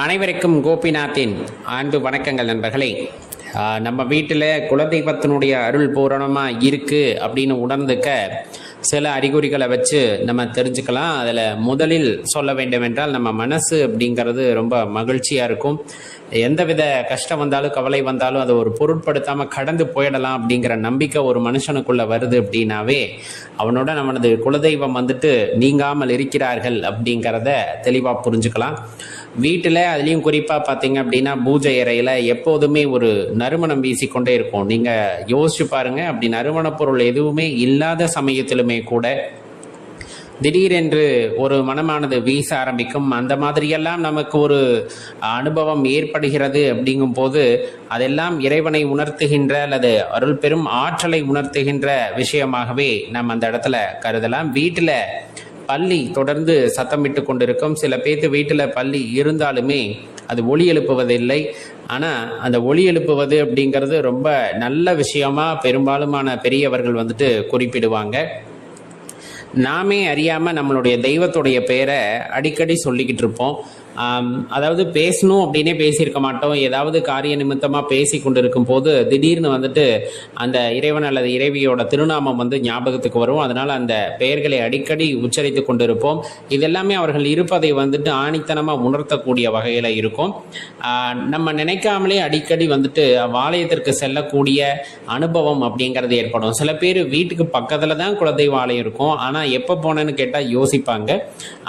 அனைவருக்கும் கோபிநாத்தின் அன்பு வணக்கங்கள் நண்பர்களே. நம்ம வீட்டில் குலதெய்வத்தினுடைய அருள் பூரணமாக இருக்குது அப்படின்னு உணர்ந்துக்க சில அறிகுறிகளை வச்சு நம்ம தெரிஞ்சுக்கலாம். அதில் முதலில் சொல்ல வேண்டும் என்றால், நம்ம மனசு அப்படிங்கிறது ரொம்ப மகிழ்ச்சியாக இருக்கும். எந்தவித கஷ்டம் வந்தாலும் கவலை வந்தாலும் அதை ஒரு பொருட்படுத்தாமல் கடந்து போயிடலாம் அப்படிங்கிற நம்பிக்கை ஒரு மனுஷனுக்குள்ளே வருது அப்படின்னாவே அவனோட நம்மளது குலதெய்வம் நீங்காமல் இருக்கிறார்கள் அப்படிங்கிறத தெளிவாக புரிஞ்சுக்கலாம். வீட்டில் அதுலேயும் குறிப்பாக பார்த்தீங்க அப்படின்னா, பூஜை அறையில் எப்போதுமே ஒரு நறுமணம் வீசிக்கொண்டே இருக்கும். நீங்கள் யோசிச்சு பாருங்கள், அப்படி நறுமணப் பொருள் எதுவுமே இல்லாத சமயத்திலுமே கூட திடீரென்று ஒரு மனமானது வீச ஆரம்பிக்கும். அந்த மாதிரியெல்லாம் நமக்கு ஒரு அனுபவம் ஏற்படுகிறது. அப்படிங்கும் போது அதெல்லாம் இறைவனை உணர்த்துகின்ற அல்லது அருள் பெரும் ஆற்றலை உணர்த்துகின்ற விஷயமாகவே நாம் அந்த இடத்துல கருதலாம். வீட்டில் பள்ளி தொடர்ந்து சத்தமிட்டு கொண்டிருக்கும். சில பேர்த்து வீட்டில் பள்ளி இருந்தாலுமே அது ஒலி எழுப்புவதில்லை. ஆனால் அந்த ஒலி எழுப்புவது அப்படிங்கிறது ரொம்ப நல்ல விஷயமா பெரும்பாலுமான பெரியவர்கள் குறிப்பிடுவாங்க. நாமே அறியாமல் நம்மளுடைய தெய்வத்துடைய பெயரை அடிக்கடி சொல்லிக்கிட்டு இருப்போம். அதாவது பேசணும் அப்படின்னே பேசியிருக்க மாட்டோம். ஏதாவது காரிய நிமித்தமாக பேசி கொண்டு இருக்கும் போது திடீர்னு அந்த இறைவன் அல்லது இறைவியோட திருநாமம் ஞாபகத்துக்கு வரும். அதனால் அந்த பெயர்களை அடிக்கடி உச்சரித்து கொண்டு இருப்போம். இதெல்லாமே அவர்கள் இருப்பதை ஆணித்தனமாக உணர்த்தக்கூடிய வகையில் இருக்கும். நம்ம நினைக்காமலே அடிக்கடி ஆலயத்திற்கு செல்லக்கூடிய அனுபவம் அப்படிங்கிறது ஏற்படும். சில பேர் வீட்டுக்கு பக்கத்தில் தான் குலதெய்வ ஆலயம் இருக்கும், ஆனால் எப்போ போனேன்னு கேட்டால் யோசிப்பாங்க.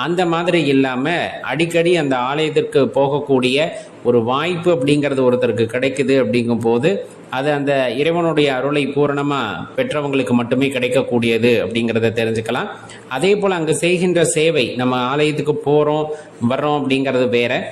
அந்த மாதிரி இல்லாமல் அடிக்கடி அந்த ஆலயத்திற்கு போகக்கூடிய ஒரு வாய்ப்பு அப்படிங்கிறது ஒருத்தருக்கு கிடைக்குது. அப்படிங்கும் போது அது அந்த இறைவனுடைய அருளை பூரணமாக பெற்றவங்களுக்கு மட்டுமே கிடைக்கக்கூடியது அப்படிங்கிறத தெரிஞ்சுக்கலாம். அதே போல் அங்கே செய்கின்ற சேவை, நம்ம ஆலயத்துக்கு போகிறோம் வர்றோம் அப்படிங்கிறது வேற,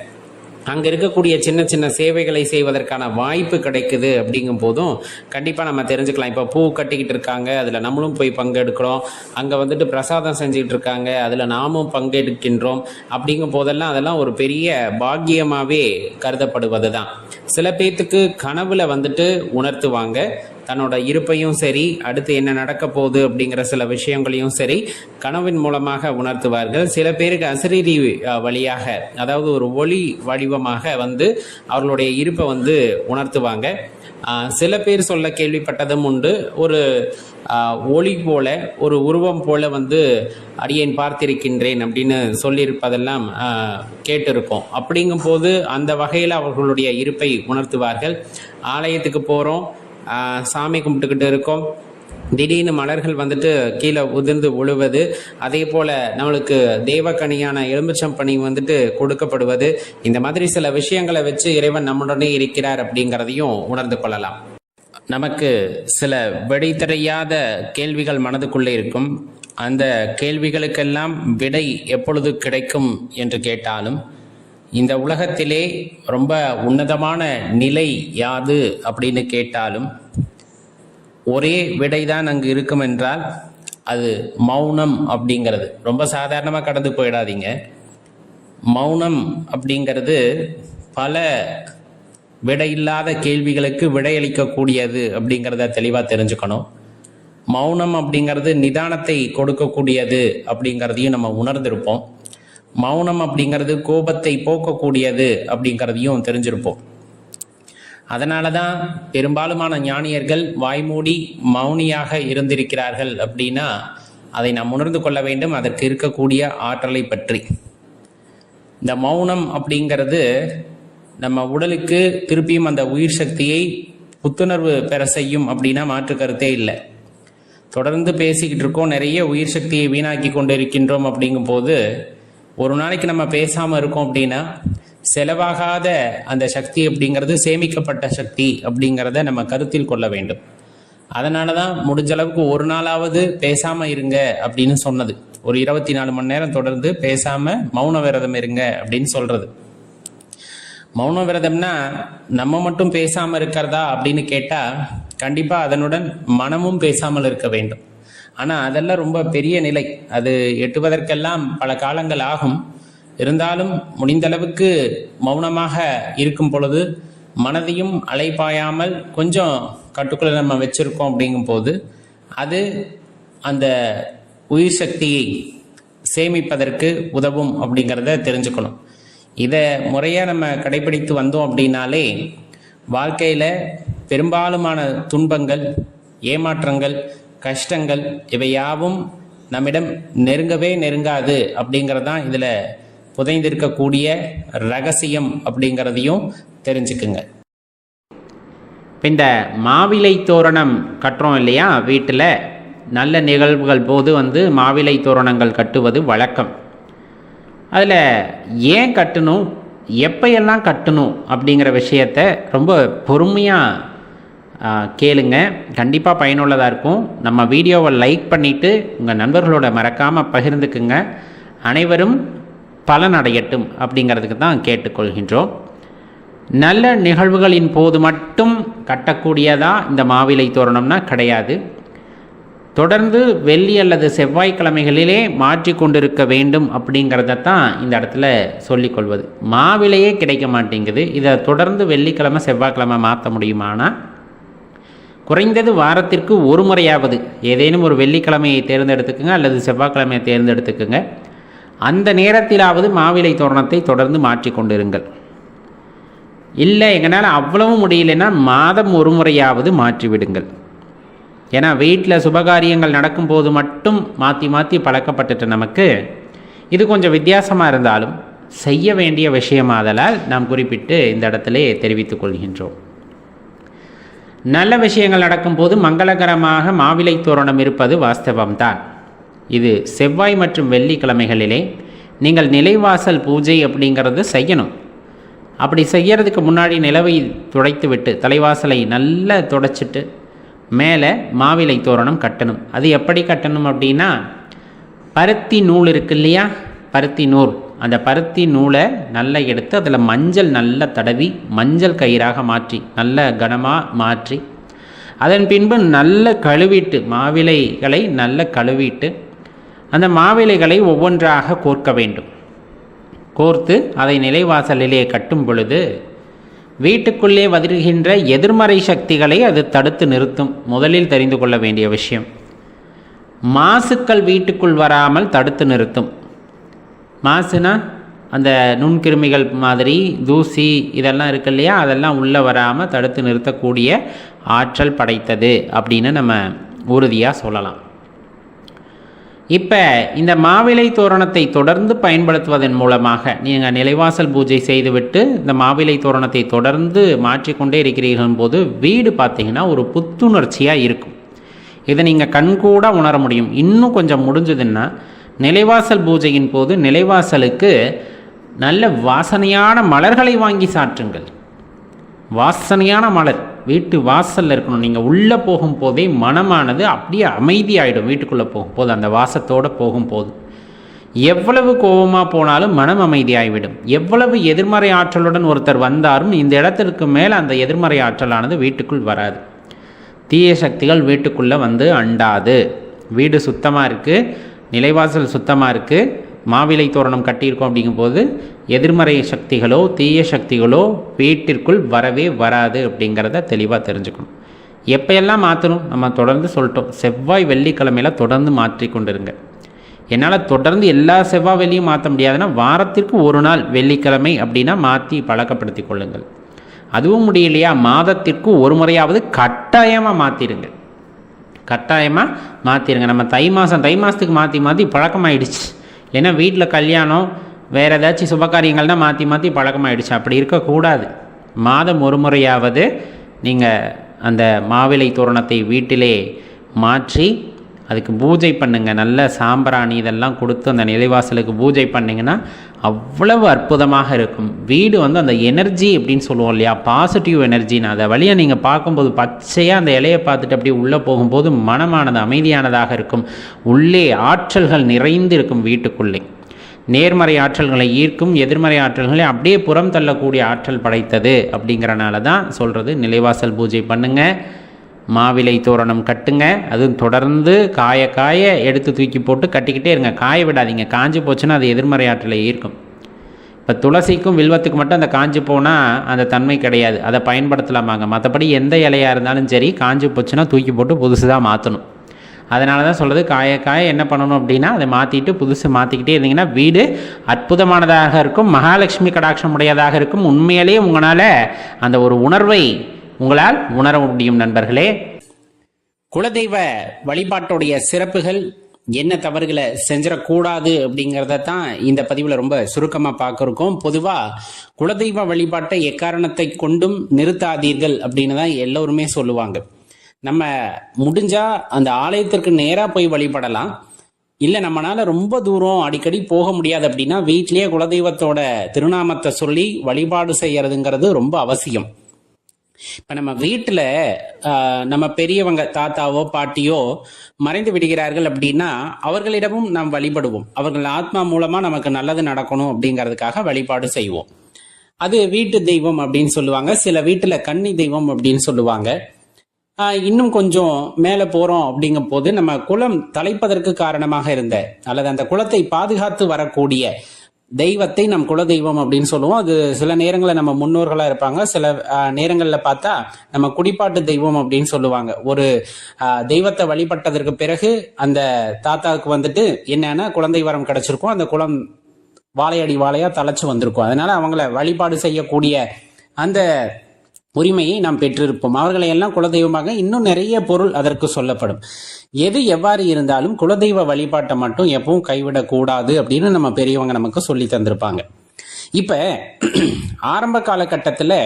அங்கே இருக்கக்கூடிய சின்ன சின்ன சேவைகளை செய்வதற்கான வாய்ப்பு கிடைக்குது. அப்படிங்கும் போதும் கண்டிப்பாக நம்ம தெரிஞ்சுக்கலாம். இப்போ பூ கட்டிக்கிட்டு இருக்காங்க, அதில் நம்மளும் போய் பங்கெடுக்கிறோம். அங்கே பிரசாதம் செஞ்சுக்கிட்டு இருக்காங்க, அதில் நாமும் பங்கெடுக்கின்றோம். அப்படிங்கும் போதெல்லாம் அதெல்லாம் ஒரு பெரிய பாக்கியமாகவே கருதப்படுவது தான். சில பேர்த்துக்கு கனவுல உணர்த்துவாங்க. தன்னோட இருப்பையும் சரி, அடுத்து என்ன நடக்க போகுது அப்படிங்கிற சில விஷயங்களையும் சரி கனவின் மூலமாக உணர்த்துவார்கள். சில பேருக்கு அசரீரி வழியாக, அதாவது ஒரு ஒளி வடிவமாக அவர்களுடைய இருப்பை உணர்த்துவாங்க. சில பேர் சொல்ல கேள்விப்பட்டதும் உண்டு, ஒரு ஒளி போல, ஒரு உருவம் போல அடியேன் பார்த்திருக்கின்றேன் அப்படின்னு சொல்லியிருப்பதெல்லாம் கேட்டிருக்கோம். அப்படிங்கும் போது அந்த வகையில் அவர்களுடைய இருப்பை உணர்த்துவார்கள். ஆலயத்துக்கு போகிறோம், சாமி கும்பிட்டுக்கிட்டு இருக்கோம், திடீர்னு மலர்கள் கீழே உதிர்ந்து விழுவது, அதே போல் நம்மளுக்கு தேவக்கனியான எலுமிச்சம்பனி கொடுக்கப்படுவது, இந்த மாதிரி சில விஷயங்களை வச்சு இறைவன் நம்முடனே இருக்கிறார் அப்படிங்கிறதையும் உணர்ந்து கொள்ளலாம். நமக்கு சில விடை தெரியாத கேள்விகள் மனதுக்குள்ளே இருக்கும். அந்த கேள்விகளுக்கெல்லாம் விடை எப்பொழுது கிடைக்கும் என்று கேட்டாலும், இந்த உலகத்திலே ரொம்ப உன்னதமான நிலை யாது அப்படின்னு கேட்டாலும் ஒரே விடைதான் அங்கு இருக்கும் என்றால் அது மௌனம் அப்படிங்கிறது. ரொம்ப சாதாரணமாக கடந்து போயிடாதீங்க. மௌனம் அப்படிங்கிறது பல விடையில்லாத கேள்விகளுக்கு விடையளிக்கக்கூடியது அப்படிங்கிறத தெளிவாக தெரிஞ்சுக்கணும். மௌனம் அப்படிங்கிறது நிதானத்தை கொடுக்கக்கூடியது அப்படிங்கிறதையும் நம்ம உணர்ந்திருப்போம். மௌனம் அப்படிங்கிறது கோபத்தை போக்கக்கூடியது அப்படிங்கிறதையும் தெரிஞ்சிருப்போம். அதனால தான் பெரும்பாலுமான ஞானியர்கள் வாய்மூடி மௌனியாக இருந்திருக்கிறார்கள். அப்படின்னா அதை நாம் உணர்ந்து கொள்ள வேண்டும், அதற்கு இருக்கக்கூடிய ஆற்றலை பற்றி. இந்த மௌனம் அப்படிங்கிறது நம்ம உடலுக்கு திருப்பியும் அந்த உயிர் சக்தியை புத்துணர்வு பெற செய்யும் அப்படின்னா மாற்று கருத்தே இல்லை. தொடர்ந்து பேசிக்கிட்டு இருக்கோம், நிறைய உயிர் சக்தியை வீணாக்கி கொண்டு இருக்கின்றோம். அப்படிங்கும் போது ஒரு நாளைக்கு நம்ம பேசாமல் இருக்கோம் அப்படின்னா செலவாகாத அந்த சக்தி அப்படிங்கிறது சேமிக்கப்பட்ட சக்தி அப்படிங்கிறத நம்ம கருத்தில் கொள்ள வேண்டும். அதனால தான் முடிஞ்ச அளவுக்கு ஒரு நாளாவது பேசாமல் இருங்க அப்படின்னு சொன்னது. ஒரு 24 மணி நேரம் தொடர்ந்து பேசாமல் மௌன விரதம் இருங்க அப்படின்னு சொல்கிறது. மௌன விரதம்னா நம்ம மட்டும் பேசாமல் இருக்கிறதா அப்படின்னு கேட்டால் கண்டிப்பாக அதனுடன் மனமும் பேசாமல் இருக்க வேண்டும். ஆனால் அதெல்லாம் ரொம்ப பெரிய நிலை, அது எட்டுவதற்கெல்லாம் பல காலங்கள் ஆகும். இருந்தாலும் முடிந்தளவுக்கு மௌனமாக இருக்கும் பொழுது மனதையும் அலைப்பாயாமல் கொஞ்சம் கட்டுக்குள்ளே நம்ம வச்சுருக்கோம். அப்படிங்கும் போது அது அந்த உயிர் சக்தியை சேமிப்பதற்கு உதவும் அப்படிங்கிறத தெரிஞ்சுக்கணும். இதை முறையாக நம்ம கடைபிடித்து வந்தோம் அப்படின்னாலே வாழ்க்கையில் பெரும்பாலுமான துன்பங்கள், ஏமாற்றங்கள், கஷ்டங்கள் இவை யாவும் நம்மிடம் நெருங்கவே நெருங்காது அப்படிங்கிறது தான் இதில் புதைந்திருக்கக்கூடிய ரகசியம் அப்படிங்கிறதையும் தெரிஞ்சுக்குங்க. இந்த மாவிலை தோரணம் கட்டுறோம் இல்லையா, வீட்டில் நல்ல நிகழ்வுகள் போது மாவிலை தோரணங்கள் கட்டுவது வழக்கம். அதில் ஏன் கட்டணும், எப்பையெல்லாம் கட்டணும் அப்படிங்கிற விஷயத்த ரொம்ப பொறுமையாக கேளுங்க. கண்டிப்பாக பயனுள்ளதாக இருக்கும். நம்ம வீடியோவை லைக் பண்ணிவிட்டு உங்கள் நண்பர்களோட மறக்காமல் பகிர்ந்துக்குங்க. அனைவரும் பலனடையட்டும் அப்படிங்கிறதுக்கு தான் கேட்டுக்கொள்கின்றோம். நல்ல நிகழ்வுகளின் போது மட்டும் கட்டக்கூடியதா இந்த மாவிலை தோரணம்னா கிடையாது. தொடர்ந்து வெள்ளி அல்லது செவ்வாய்க்கிழமைகளிலே மாற்றி கொண்டிருக்க வேண்டும் அப்படிங்கிறத தான் இந்த இடத்துல சொல்லிக்கொள்வது. மாவிலையே கிடைக்க மாட்டேங்குது, இதை தொடர்ந்து வெள்ளிக்கிழமை செவ்வாய்க்கிழமை மாற்ற முடியுமானா குறைந்தது வாரத்திற்கு ஒரு முறையாவது ஏதேனும் ஒரு வெள்ளிக்கிழமையை தேர்ந்தெடுத்துக்குங்க அல்லது செவ்வாய்க்கிழமையை தேர்ந்தெடுத்துக்குங்க. அந்த நேரத்திலாவது மாவிலை தோரணத்தை தொடர்ந்து மாற்றி கொண்டிருங்கள். இல்லை எங்களால் அவ்வளவும் முடியலைன்னா மாதம் ஒரு முறையாவது மாற்றி விடுங்கள். ஏன்னா வீட்டில் சுபகாரியங்கள் நடக்கும்போது மட்டும் மாற்றி மாற்றி பழக்கப்பட்டுட்டு நமக்கு இது கொஞ்சம் வித்தியாசமாக இருந்தாலும் செய்ய வேண்டிய விஷயமாதலால் நாம் குறிப்பிட்டு இந்த இடத்துல தெரிவித்துக் கொள்கின்றோம். நல்ல விஷயங்கள் நடக்கும்போது மங்களகரமாக மாவிலை தோரணம் இருப்பது வாஸ்தவம்தான். இது செவ்வாய் மற்றும் வெள்ளிக்கிழமைகளிலே நீங்கள் நிலைவாசல் பூஜை அப்படிங்கிறது செய்யணும். அப்படி செய்யறதுக்கு முன்னாடி நிலவை துடைத்து விட்டு தலைவாசலை நல்லா துடைச்சிட்டு மேலே மாவிலை தோரணம் கட்டணும். அது எப்படி கட்டணும் அப்படின்னா, பருத்தி நூல் இருக்கு இல்லையா, பருத்தி நூல், அந்த பருத்தி நூலை நல்லா எடுத்து அதில் மஞ்சள் நல்லா தடவி மஞ்சள் கயிறாக மாற்றி நல்ல கனமாக மாற்றி அதன் பின்பு நல்ல கழுவிட்டு மாவிலைகளை நல்ல கழுவிட்டு அந்த மாவிலைகளை ஒவ்வொன்றாக கோர்க்க வேண்டும். கோர்த்து அதை நிலைவாசலிலே கட்டும் பொழுது வீட்டுக்குள்ளே வருகின்ற எதிர்மறை சக்திகளை அது தடுத்து நிறுத்தும். முதலில் தெரிந்து கொள்ள வேண்டிய விஷயம், மாசுக்கள் வீட்டுக்குள் வராமல் தடுத்து நிறுத்தும். மாசுனா அந்த நுண்கிருமிகள் மாதிரி தூசி இதெல்லாம் இருக்கு இல்லையா, அதெல்லாம் உள்ளே வராமல் தடுத்து நிறுத்தக்கூடிய ஆற்றல் படைத்தது அப்படின்னு நம்ம உறுதியாக சொல்லலாம். இப்போ இந்த மாவிலை தோரணத்தை தொடர்ந்து பயன்படுத்துவதன் மூலமாக நீங்கள் நிலைவாசல் பூஜை செய்துவிட்டு இந்த மாவிலை தோரணத்தை தொடர்ந்து மாற்றிக்கொண்டே இருக்கிறீர்கள் போது வீடு பார்த்திங்கன்னா ஒரு புத்துணர்ச்சியாக இருக்கும். இதை நீங்கள் கண்கூட உணர முடியும். இன்னும் கொஞ்சம் முடிஞ்சதுன்னா நிலைவாசல் பூஜையின் போது நிலைவாசலுக்கு நல்ல வாசனையான மலர்களை வாங்கி சாற்றுங்கள். வாசனையான மலர் வீட்டு வாசலில் இருக்கணும். நீங்கள் உள்ளே போகும்போதே மனமானது அப்படியே அமைதியாகிடும். வீட்டுக்குள்ளே போகும்போது அந்த வாசத்தோடு போகும்போது எவ்வளவு கோபமாக போனாலும் மனம் அமைதியாகிவிடும். எவ்வளவு எதிர்மறை ஆற்றலுடன் ஒருத்தர் வந்தாலும் இந்த இடத்திற்கு மேலே அந்த எதிர்மறை ஆற்றலானது வீட்டுக்குள் வராது. தீய சக்திகள் வீட்டுக்குள்ளே வந்து அண்டாது. வீடு சுத்தமாக இருக்குது, நிலைவாசல் சுத்தமாக இருக்குது, மாவிலை தோரணம் கட்டியிருக்கோம் அப்படிங்கும்போது எதிர்மறை சக்திகளோ தீய சக்திகளோ வீட்டிற்குள் வரவே வராது அப்படிங்கிறத தெளிவாக தெரிஞ்சுக்கணும். எப்போயெல்லாம் மாற்றணும் நம்ம தொடர்ந்து சொல்லிட்டோம். செவ்வாய் வெள்ளிக்கிழமையில் தொடர்ந்து மாற்றி கொண்டிருங்க. என்னால் தொடர்ந்து எல்லா செவ்வாய் வெள்ளியும் மாற்ற முடியாதுன்னா வாரத்திற்கு ஒரு நாள் வெள்ளிக்கிழமை அப்படின்னா மாற்றி பழக்கப்படுத்தி கொள்ளுங்கள். அதுவும் முடியலையா மாதத்திற்கு ஒரு முறையாவது கட்டாயமாக மாற்றிடுங்க. கட்டாயமாக மாற்றிடுங்க. நம்ம தை மாதத்துக்கு மாற்றி பழக்கமாயிடுச்சு. ஏன்னா வீட்டில் கல்யாணம் வேறு ஏதாச்சும் சுபகாரியங்கள்னால் மாற்றி பழக்கமாயிடுச்சு. அப்படி இருக்கக்கூடாது. மாதம் ஒரு முறையாவது நீங்கள் அந்த மாவிலை தோரணத்தை வீட்டிலே மாற்றி அதுக்கு பூஜை பண்ணுங்கள். நல்ல சாம்பிராணி இதெல்லாம் கொடுத்து அந்த நிலைவாசலுக்கு பூஜை பண்ணிங்கன்னா அவ்வளவு அற்புதமாக இருக்கும். வீடு அந்த எனர்ஜி அப்படின்னு சொல்லுவோம் இல்லையா, பாசிட்டிவ் எனர்ஜின்னு அதை வழியாக நீங்கள் பார்க்கும்போது பச்சையாக அந்த இலையை பார்த்துட்டு அப்படியே உள்ளே போகும்போது மனமானது அமைதியானதாக இருக்கும். உள்ளே ஆற்றல்கள் நிறைந்து இருக்கும். வீட்டுக்குள்ளே நேர்மறை ஆற்றல்களை ஈர்க்கும், எதிர்மறை ஆற்றல்களை அப்படியே புறம் தள்ளக்கூடிய ஆற்றல் படைத்தது. அப்படிங்கிறனால தான் சொல்கிறது நிலைவாசல் பூஜை பண்ணுங்கள், மாவிலை தோரணம் கட்டுங்க. அதுவும் தொடர்ந்து காய எடுத்து தூக்கி போட்டு கட்டிக்கிட்டே இருங்க. காய விடாதீங்க. காஞ்சி போச்சுன்னா அது எதிர்மறை ஆற்றலை ஈர்க்கும். இப்போ துளசிக்கும் வில்வத்துக்கு மட்டும் அந்த காஞ்சி போனால் அந்த தன்மை கிடையாது, அதை பயன்படுத்தலாமாங்க. மற்றபடி எந்த இலையாக இருந்தாலும் சரி காஞ்சி போச்சுன்னா தூக்கி போட்டு புதுசு தான் மாற்றணும். அதனால தான் சொல்கிறது, காய காய என்ன பண்ணணும் அப்படின்னா அதை மாற்றிட்டு புதுசு மாற்றிக்கிட்டே இருந்தீங்கன்னா வீடு அற்புதமானதாக இருக்கும், மகாலட்சுமி கடாட்சம் உடையதாக இருக்கும். உண்மையிலேயே உங்களால் அந்த ஒரு உணர்வை உங்களால் உணர முடியும் நண்பர்களே. குலதெய்வ வழிபாட்டுடைய சிறப்புகள், என்ன தவறுகளை செஞ்சிடக்கூடாது அப்படிங்கிறத தான் இந்த பதிவில் ரொம்ப சுருக்கமாக பார்க்குறோம். பொதுவாக குலதெய்வ வழிபாட்டை எக்காரணத்தை கொண்டும் நிறுத்தாதீர்கள் அப்படின்னு தான் எல்லோருமே சொல்லுவாங்க. நம்ம முடிஞ்சால் அந்த ஆலயத்திற்கு நேராக போய் வழிபடலாம். இல்லை நம்மளால் ரொம்ப தூரம் அடிக்கடி போக முடியாது அப்படின்னா வீட்டிலேயே குலதெய்வத்தோட திருநாமத்தை சொல்லி வழிபாடு செய்யறதுங்கிறது ரொம்ப அவசியம். இப்போ நம்ம வீட்டில் நம்ம பெரியவங்க தாத்தாவோ பாட்டியோ மறைந்து விடுகிறார்கள் அப்படின்னா அவர்களிடமும் நாம் வழிபடுவோம். அவர்கள் ஆத்மா மூலமாக நமக்கு நல்லது நடக்கணும் அப்படிங்கிறதுக்காக வழிபாடு செய்வோம். அது வீட்டு தெய்வம் அப்படின்னு சொல்லுவாங்க. சில வீட்டில் கன்னி தெய்வம் அப்படின்னு சொல்லுவாங்க. இன்னும் கொஞ்சம் மேலே போகிறோம் அப்படிங்கும் போது நம்ம குலம் தலைப்பதற்கு காரணமாக இருந்த அல்லது அந்த குலத்தை பாதுகாத்து வரக்கூடிய தெய்வத்தை நம் குலதெய்வம் அப்படின்னு சொல்லுவோம். அது சில நேரங்களில் நம்ம முன்னோர்களாக இருப்பாங்க, சில நேரங்களில் பார்த்தா நம்ம குடிப்பாட்டு தெய்வம் அப்படின்னு சொல்லுவாங்க. ஒரு தெய்வத்தை வழிபட்டதற்கு பிறகு அந்த தாத்தாவுக்கு வந்துட்டு என்னன்னா குழந்தை வரம் கிடைச்சிருக்கும், அந்த குலம் வாழையடி வாழையா தலைச்சு வந்திருக்கும். அதனால அவங்கள வழிபாடு செய்யக்கூடிய அந்த உரிமையை நாம் பெற்றிருப்போம். அவர்களை எல்லாம் குலதெய்வமாக இன்னும் நிறைய பொருள் அதற்கு சொல்லப்படும். எது எவ்வாறு இருந்தாலும் குலதெய்வ வழிபாட்டை மட்டும் எப்பவும் கைவிடக்கூடாது அப்படின்னு நம்ம பெரியவங்க நமக்கு சொல்லி தந்திருப்பாங்க. இப்போ ஆரம்ப காலகட்டத்தில்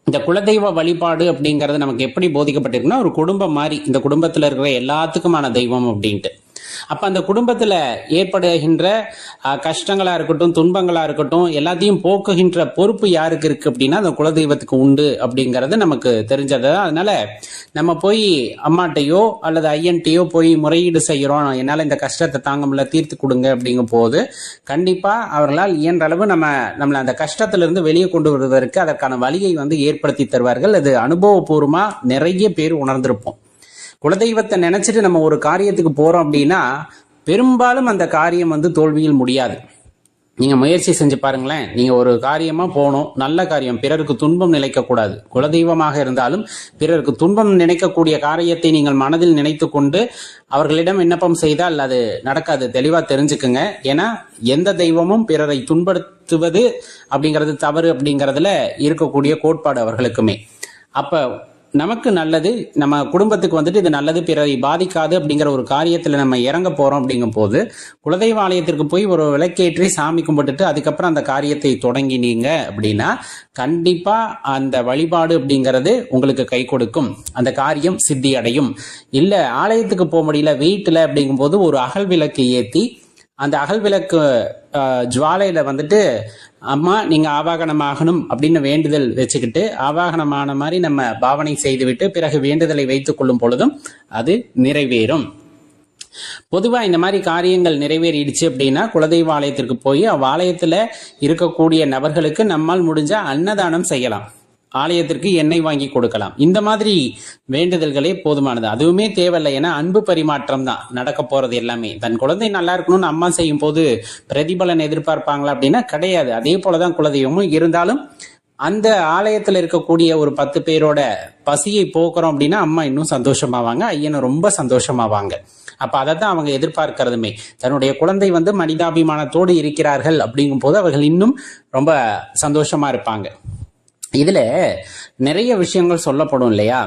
இந்த குலதெய்வ வழிபாடு அப்படிங்கிறது நமக்கு எப்படி போதிக்கப்பட்டிருக்குன்னா ஒரு குடும்பம் மாதிரி, இந்த குடும்பத்தில் இருக்கிற எல்லாத்துக்குமான தெய்வம் அப்படின்ட்டு. அப்போ அந்த குடும்பத்தில் ஏற்படுகின்ற கஷ்டங்களாக இருக்கட்டும், துன்பங்களாக இருக்கட்டும், எல்லாத்தையும் போக்குகின்ற பொறுப்பு யாருக்கு இருக்குது அப்படின்னா அந்த குலதெய்வத்துக்கு உண்டு அப்படிங்கிறது நமக்கு தெரிஞ்சது. அதனால நம்ம போய் அம்மாட்டையோ அல்லது ஐயன்ட்டையோ போய் முறையீடு செய்கிறோம், என்னால் இந்த கஷ்டத்தை தாங்க முடியல தீர்த்து கொடுங்க அப்படிங்கும் போது கண்டிப்பாக அவர்களால் இயன்ற அளவு நம்மளை அந்த கஷ்டத்திலிருந்து வெளியே கொண்டு வருவதற்கு அதற்கான வழியை ஏற்படுத்தி தருவார்கள். அது அனுபவபூர்வமாக நிறைய பேர் உணர்ந்திருப்போம். குலதெய்வத்தை நினைச்சிட்டு நம்ம ஒரு காரியத்துக்கு போறோம் அப்படின்னா பெரும்பாலும் அந்த காரியம் தோல்வியில் முடியாது. நீங்க முயற்சி செஞ்சு பாருங்களேன். நீங்க ஒரு காரியமா போகணும், நல்ல காரியம், பிறருக்கு துன்பம் நினைக்கக்கூடாது. குலதெய்வமாக இருந்தாலும் பிறருக்கு துன்பம் நினைக்கக்கூடிய காரியத்தை நீங்கள் மனதில் நினைத்து கொண்டு அவர்களிடம் விண்ணப்பம் செய்தால் அது நடக்காது. தெளிவா தெரிஞ்சுக்குங்க. ஏன்னா எந்த தெய்வமும் பிறரை துன்படுத்துவது அப்படிங்கிறது தவறு அப்படிங்கிறதுல இருக்கக்கூடிய கோட்பாடு அவர்களுக்குமே. அப்ப நமக்கு நல்லது, நம்ம குடும்பத்துக்கு இது நல்லது, பிறரை பாதிக்காது அப்படிங்கிற ஒரு காரியத்தில் நம்ம இறங்க போகிறோம் அப்படிங்கும் போது குலதெய்வ ஆலயத்திற்கு போய் ஒரு விளக்கேற்றி சாமி கும்பிட்டுட்டு அதுக்கப்புறம் அந்த காரியத்தை தொடங்கினீங்க அப்படின்னா கண்டிப்பாக அந்த வழிபாடு அப்படிங்கிறது உங்களுக்கு கை கொடுக்கும், அந்த காரியம் சித்தி அடையும். இல்லை ஆலயத்துக்கு போக முடியல வீட்டில் அப்படிங்கும்போது ஒரு அகல் விளக்கு ஏற்றி அந்த அகல் விளக்கு ஜுவாலையில் அம்மா நீங்கள் ஆவாகனமாகணும் அப்படின்னு வேண்டுதல் வச்சுக்கிட்டு ஆவாகனமான மாதிரி நம்ம பாவனை செய்துவிட்டு பிறகு வேண்டுதலை வைத்துக் கொள்ளும் பொழுதும் அது நிறைவேறும். பொதுவாக இந்த மாதிரி காரியங்கள் நிறைவேறிடுச்சு அப்படின்னா குலதெய்வ ஆலயத்திற்கு போய் அவ்வாலயத்தில் இருக்கக்கூடிய நபர்களுக்கு நம்மால் முடிஞ்ச அன்னதானம் செய்யலாம், ஆலயத்திற்கு எண்ணெய் வாங்கி கொடுக்கலாம். இந்த மாதிரி வேண்டுதல்களே போதுமானது. அதுவுமே தேவையில்லை. ஏன்னா அன்பு பரிமாற்றம் தான் நடக்க போறது எல்லாமே. தன் குழந்தை நல்லா இருக்கணும்னு அம்மா செய்யும் போது பிரதிபலன் எதிர்பார்ப்பாங்களா அப்படின்னா கிடையாது. அதே போலதான் குலதெய்வமும். இருந்தாலும் அந்த ஆலயத்தில் இருக்கக்கூடிய ஒரு 10 பேரோட பசியை போக்குறோம் அப்படின்னா அம்மா இன்னும் சந்தோஷமாவாங்க, ஐயனும் ரொம்ப சந்தோஷமாவாங்க. அப்ப அதை தான் அவங்க எதிர்பார்க்கிறதுமே. தன்னுடைய குழந்தை மனிதாபிமானத்தோடு இருக்கிறார்கள் அப்படிங்கும் போது அவர்கள் இன்னும் ரொம்ப சந்தோஷமா இருப்பாங்க. இதுல நிறைய விஷயங்கள் சொல்லப்படும் இல்லையா?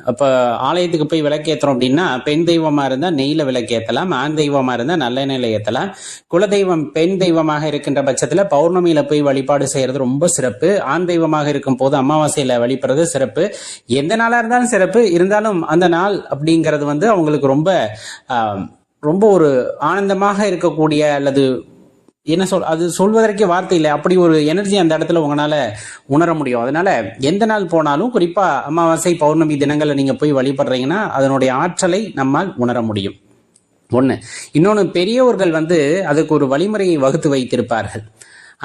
அப்போ ஆலயத்துக்கு போய் விளக்கேற்றுறோம் அப்படின்னா பெண் தெய்வமா இருந்தால் நெய்யில் விளக்கேற்றலாம், ஆண் தெய்வமா இருந்தால் நல்லெண்ணெயில் ஏற்றலாம். குலதெய்வம் பெண் தெய்வமாக இருக்கின்ற பட்சத்தில் பௌர்ணமியில போய் வழிபாடு செய்யறது ரொம்ப சிறப்பு. ஆண் தெய்வமாக இருக்கும் போது அமாவாசையில வழிபடுறது சிறப்பு. எந்த நாளாக இருந்தாலும் சிறப்பு. இருந்தாலும் அந்த நாள் அப்படிங்கிறது அவங்களுக்கு ரொம்ப ரொம்ப ஒரு ஆனந்தமாக இருக்கக்கூடிய அல்லது என்ன அது சொல்வதற்கே வார்த்தை இல்லை, அப்படி ஒரு எனர்ஜி அந்த இடத்துல உங்களால உணர முடியும். அதனால எந்த நாள் போனாலும் குறிப்பா அமாவாசை பௌர்ணமி தினங்கள்ல நீங்க போய் வழிபடுறீங்கன்னா அதனுடைய ஆற்றலை நம்மால் உணர முடியும். ஒண்ணு. இன்னொன்னு, பெரியவர்கள் அதுக்கு ஒரு வழிமுறையை வகுத்து வைத்திருப்பார்கள்.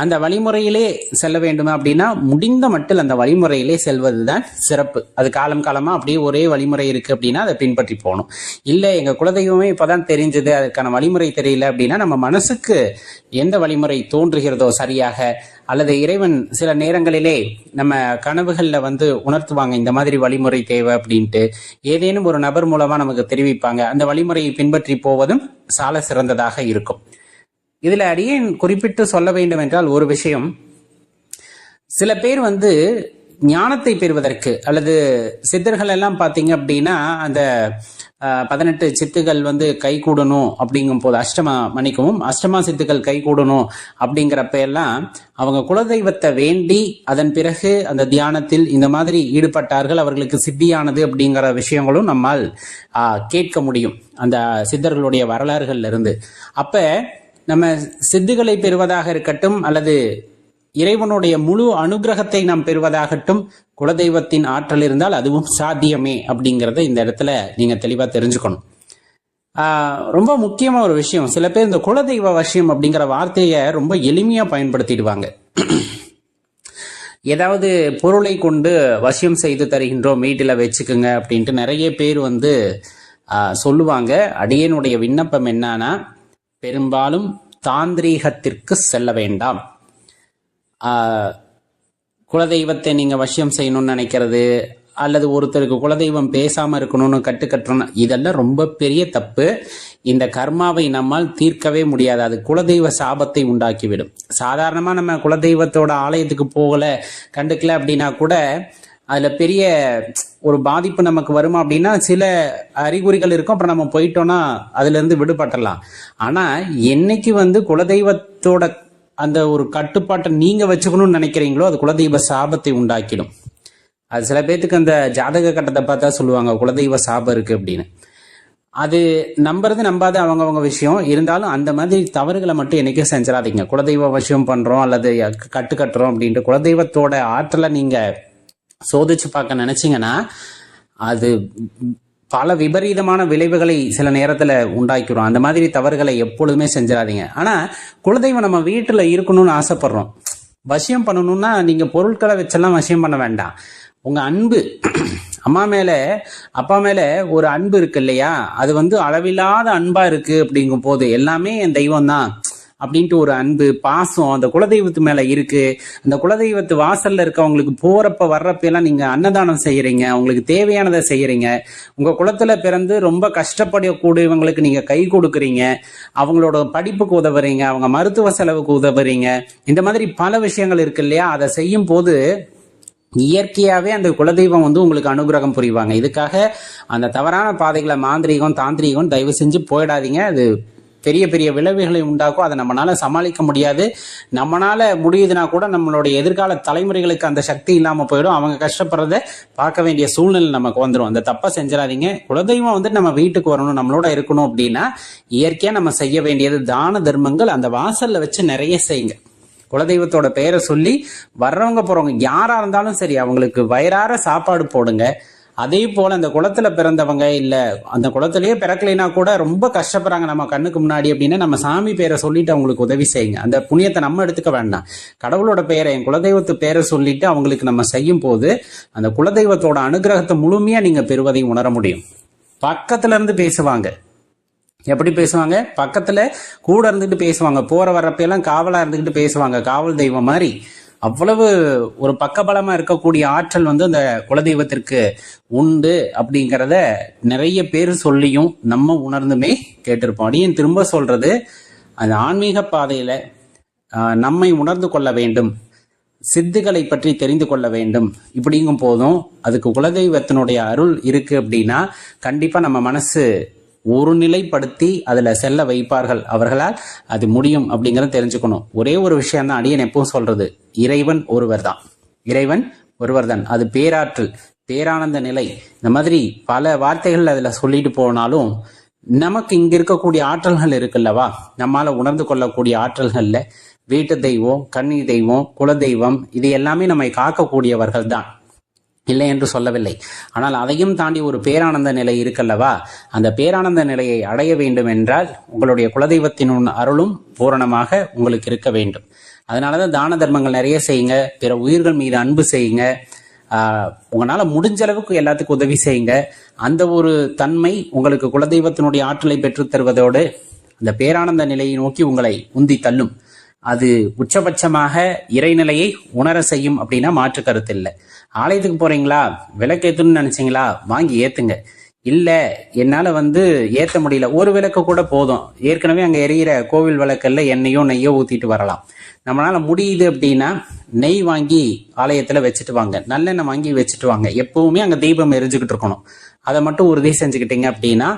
அந்த வழிமுறையிலே செல்ல வேண்டும் அப்படின்னா முடிந்த மட்டில் அந்த வழிமுறையிலே செல்வதுதான் சிறப்பு. அது காலம் காலமா அப்படியே ஒரே வழிமுறை இருக்கு அப்படின்னா அதை பின்பற்றி போகணும். இல்லை எங்க குலதெய்வமே இப்பதான் தெரிஞ்சது, அதுக்கான வழிமுறை தெரியல அப்படின்னா நம்ம மனசுக்கு எந்த வழிமுறை தோன்றுகிறதோ சரியாக அல்லது இறைவன் சில நேரங்களிலே நம்ம கனவுகளில் வந்து உணர்த்துவாங்க, இந்த மாதிரி வழிமுறை தேவை அப்படின்ட்டு. ஏதேனும் ஒரு நபர் மூலமா நமக்கு தெரிவிப்பாங்க. அந்த வழிமுறையை பின்பற்றி போவதும் சால சிறந்ததாக இருக்கும். இதுல அடியேன் குறிப்பிட்டு சொல்ல வேண்டும் என்றால் ஒரு விஷயம், சில பேர் வந்து ஞானத்தை பெறுவதற்கு அல்லது சித்தர்கள் எல்லாம் பார்த்தீங்க அப்படின்னா அந்த 18 சித்துகள் வந்து கை கூடணும் அப்படிங்கும் போது அஷ்டமா சித்துக்கள் கை கூடணும் அப்படிங்கிறப்ப எல்லாம் அவங்க குலதெய்வத்தை வேண்டி அதன் பிறகு அந்த தியானத்தில் இந்த மாதிரி ஈடுபட்டார்கள், அவர்களுக்கு சித்தியானது அப்படிங்கிற விஷயங்களும் நம்மால் கேட்க முடியும் அந்த சித்தர்களுடைய வரலாறுகள்ல இருந்து. அப்ப நம்ம சித்துகளை பெறுவதாக இருக்கட்டும் அல்லது இறைவனுடைய முழு அனுகிரகத்தை நாம் பெறுவதாகட்டும், குலதெய்வத்தின் ஆற்றல் இருந்தால் அதுவும் சாத்தியமே அப்படிங்கிறத இந்த இடத்துல நீங்க தெளிவா தெரிஞ்சுக்கணும். ரொம்ப முக்கியமா ஒரு விஷயம், சில பேர் இந்த குலதெய்வ வசியம் அப்படிங்கிற வார்த்தையை ரொம்ப எளிமையா பயன்படுத்திடுவாங்க. ஏதாவது பொருளை கொண்டு வசியம் செய்து தருகின்றோம், வீட்டில் வச்சுக்குங்க அப்படின்ட்டு நிறைய பேர் வந்து சொல்லுவாங்க. அடியனுடைய விண்ணப்பம் என்னன்னா, பெரும்பாலும் தாந்திரீகத்திற்கு செல்ல வேண்டாம். குலதெய்வத்தை நீங்க வசியம் செய்யணும்னு நினைக்கிறது அல்லது ஒருத்தருக்கு குலதெய்வம் பேசாம இருக்கணும்னு கட்டுக்கட்டணும், இதெல்லாம் ரொம்ப பெரிய தப்பு. இந்த கர்மாவை நம்மால் தீர்க்கவே முடியாது, அது குலதெய்வ சாபத்தை உண்டாக்கிவிடும். சாதாரணமா நம்ம குலதெய்வத்தோட ஆலயத்துக்கு போகல, கண்டுக்கல அப்படின்னா கூட அதுல பெரிய ஒரு பாதிப்பு நமக்கு வருமா அப்படின்னா சில அறிகுறிகள் இருக்கும். அப்புறம் நம்ம போயிட்டோம்னா அதுல இருந்து விடுபட்டலாம். ஆனா என்னைக்கு வந்து குலதெய்வத்தோட அந்த ஒரு கட்டுப்பாட்டை நீங்க வச்சுக்கணும்னு நினைக்கிறீங்களோ அது குலதெய்வ சாபத்தை உண்டாக்கிடும். அது சில பேர்த்துக்கு அந்த ஜாதக கட்டத்தை பார்த்தா சொல்லுவாங்க குலதெய்வ சாபம் இருக்கு அப்படின்னு. அது நம்புறது நம்பாது அவங்க விஷயம். இருந்தாலும் அந்த மாதிரி தவறுகளை மட்டும் என்னைக்கும் செஞ்சிடாதீங்க. குலதெய்வ விஷயம் பண்றோம் அல்லது கட்டுறோம் அப்படின்ட்டு குலதெய்வத்தோட ஆற்றலை நீங்க சோதிச்சு பார்க்க நினைச்சீங்கன்னா அது பல விபரீதமான விளைவுகளை சில நேரத்துல உண்டாக்கிறோம். அந்த மாதிரி தவறுகளை எப்பொழுதுமே செஞ்சிடாதீங்க. ஆனா குலதெய்வம் நம்ம வீட்டுல இருக்கணும்னு ஆசைப்படுறோம், வசியம் பண்ணணும்னா நீங்க பொருட்களை வச்செல்லாம் வசியம் பண்ண வேண்டாம். உங்க அன்பு அம்மா மேல அப்பா மேல ஒரு அன்பு இருக்கு இல்லையா, அது வந்து அளவில்லாத அன்பா இருக்கு. அப்படிங்கும் போது எல்லாமே என் தெய்வம் தான் அப்படின்ட்டு ஒரு அன்பு பாசம் அந்த குலதெய்வத்து மேல இருக்கு. அந்த குலதெய்வத்து வாசல்ல இருக்கவங்களுக்கு போறப்ப வர்றப்ப எல்லாம் நீங்க அன்னதானம் செய்யறீங்க, அவங்களுக்கு தேவையானதை செய்யறீங்க. உங்க குலத்துல பிறந்து ரொம்ப கஷ்டப்படக்கூடியவங்களுக்கு நீங்க கை கொடுக்குறீங்க, அவங்களோட படிப்புக்கு உதவுறீங்க, அவங்க மருத்துவ செலவுக்கு உதவுறீங்க. இந்த மாதிரி பல விஷயங்கள் இருக்கு இல்லையா, அதை செய்யும் போது இயற்கையாவே அந்த குலதெய்வம் வந்து உங்களுக்கு அனுகிரகம் புரிவாங்க. இதுக்காக அந்த தவறான பாதைகளை மாந்திரீகம் தாந்திரீகம் தயவு செஞ்சு போயிடாதீங்க. அது பெரிய பெரிய விளைவுகளை உண்டாக்கும். அதை நம்மளால சமாளிக்க முடியாது. நம்மளால முடியுதுன்னா கூட நம்மளுடைய எதிர்கால தலைமுறைகளுக்கு அந்த சக்தி இல்லாம போயிடும். அவங்க கஷ்டப்படுறத பார்க்க வேண்டிய சூழ்நிலை நமக்கு வந்துடும். அந்த தப்பை செஞ்சிடாதீங்க. குலதெய்வம் வந்து நம்ம வீட்டுக்கு வரணும், நம்மளோட இருக்கணும் அப்படின்னா இயற்கையா நம்ம செய்ய வேண்டியது தான தர்மங்கள். அந்த வாசல்ல வச்சு நிறைய செய்யுங்க. குலதெய்வத்தோட பெயரை சொல்லி வர்றவங்க போறவங்க யாரா இருந்தாலும் சரி அவங்களுக்கு வயிறார சாப்பாடு போடுங்க. அதே போல அந்த குளத்துல பிறந்தவங்க இல்ல அந்த குளத்திலேயே பிறக்கலைன்னா கூட ரொம்ப கஷ்டப்படுறாங்க நம்ம கண்ணுக்கு முன்னாடி அப்படின்னா நம்ம சாமி பேரை சொல்லிட்டு அவங்களுக்கு உதவி செய்யுங்க. அந்த புண்ணியத்தை நம்ம எடுத்துக்க வேண்டாம். கடவுளோட பெயரை என் குலதெய்வத்து பேரை சொல்லிட்டு அவங்களுக்கு நம்ம செய்யும் போது அந்த குலதெய்வத்தோட அனுகிரகத்தை முழுமையா நீங்க பெறுவதை உணர முடியும். பக்கத்துல இருந்து பேசுவாங்க. எப்படி பேசுவாங்க? பக்கத்துல கூட இருந்துட்டு பேசுவாங்க. போற வர்றப்பெல்லாம் காவலா இருந்துகிட்டு பேசுவாங்க, காவல் தெய்வம் மாதிரி. அவ்வளவு ஒரு பக்கபலமா இருக்கக்கூடிய ஆற்றல் வந்து அந்த குலதெய்வத்திற்கு உண்டு அப்படிங்கிறத நிறைய பேர் சொல்லியும் நம்ம உணர்ந்துமே கேட்டிருப்போம். அடியேன் திரும்ப சொல்றது, அந்த ஆன்மீக பாதையில நம்மை உணர்ந்து கொள்ள வேண்டும், சித்துக்களை பற்றி தெரிந்து கொள்ள வேண்டும். இப்படிங்கும் போதும் அதுக்கு குலதெய்வத்தினுடைய அருள் இருக்கு அப்படின்னா கண்டிப்பா நம்ம மனசு ஒரு நிலைப்படுத்தி அதுல செல்ல வைப்பார்கள் அவர்களால். அது முடியும் அப்படிங்கறத தெரிஞ்சுக்கணும். ஒரே ஒரு விஷயம் தான் அடியன் எப்பவும் சொல்றது, இறைவன் ஒருவர் தான், இறைவன் ஒருவர் தான். அது பேராற்றல், பேரானந்த நிலை, இந்த மாதிரி பல வார்த்தைகள் அதுல சொல்லிட்டு போனாலும் நமக்கு இங்க இருக்கக்கூடிய ஆற்றல்கள் இருக்குல்லவா, நம்மால உணர்ந்து கொள்ளக்கூடிய ஆற்றல்கள்ல வீட்டு தெய்வம், கன்னி தெய்வம், குலதெய்வம் இது எல்லாமே நம்மை காக்கக்கூடியவர்கள் தான், இல்லை என்று சொல்லவில்லை. ஆனால் அதையும் தாண்டி ஒரு பேரானந்த நிலை இருக்கல்லவா, அந்த பேரானந்த நிலையை அடைய வேண்டும் என்றால் உங்களுடைய குலதெய்வத்தின் அருளும் பூரணமாக உங்களுக்கு இருக்க வேண்டும். அதனாலதான் தான தர்மங்கள் நிறைய செய்யுங்க, பிற உயிர்கள் மீது அன்பு செய்யுங்க, உங்களால முடிஞ்ச அளவுக்கு எல்லாத்துக்கும் உதவி செய்யுங்க. அந்த ஒரு தன்மை உங்களுக்கு குலதெய்வத்தினுடைய ஆற்றலை பெற்றுத் தருவதோடு அந்த பேரானந்த நிலையை நோக்கி உங்களை உந்தி தள்ளும். அது உச்சபட்சமாக இறைநிலையை உணர செய்யும் அப்படின்னா மாற்று கருத்து இல்லை. ஆலயத்துக்கு போறீங்களா, விளக்கேற்றணும்னு நினைச்சீங்களா, வாங்கி ஏத்துங்க. இல்ல என்னால ஏத்த முடியல, ஒரு விளக்கு கூட போதும், ஏற்கனவே அங்க எரியிற கோவில் விளக்கல்ல எண்ணெயோ நெய்யோ ஊத்திட்டு வரலாம். நம்மளால முடியுது அப்படின்னா நெய் வாங்கி ஆலயத்துல வச்சுட்டு வாங்க, நல்லெண்ணெய் வாங்கி வச்சுட்டு வாங்க. எப்பவுமே அங்க தீபம் எரிஞ்சுக்கிட்டு இருக்கணும். அதை மட்டும் உறுதி செஞ்சுக்கிட்டீங்க அப்படின்னா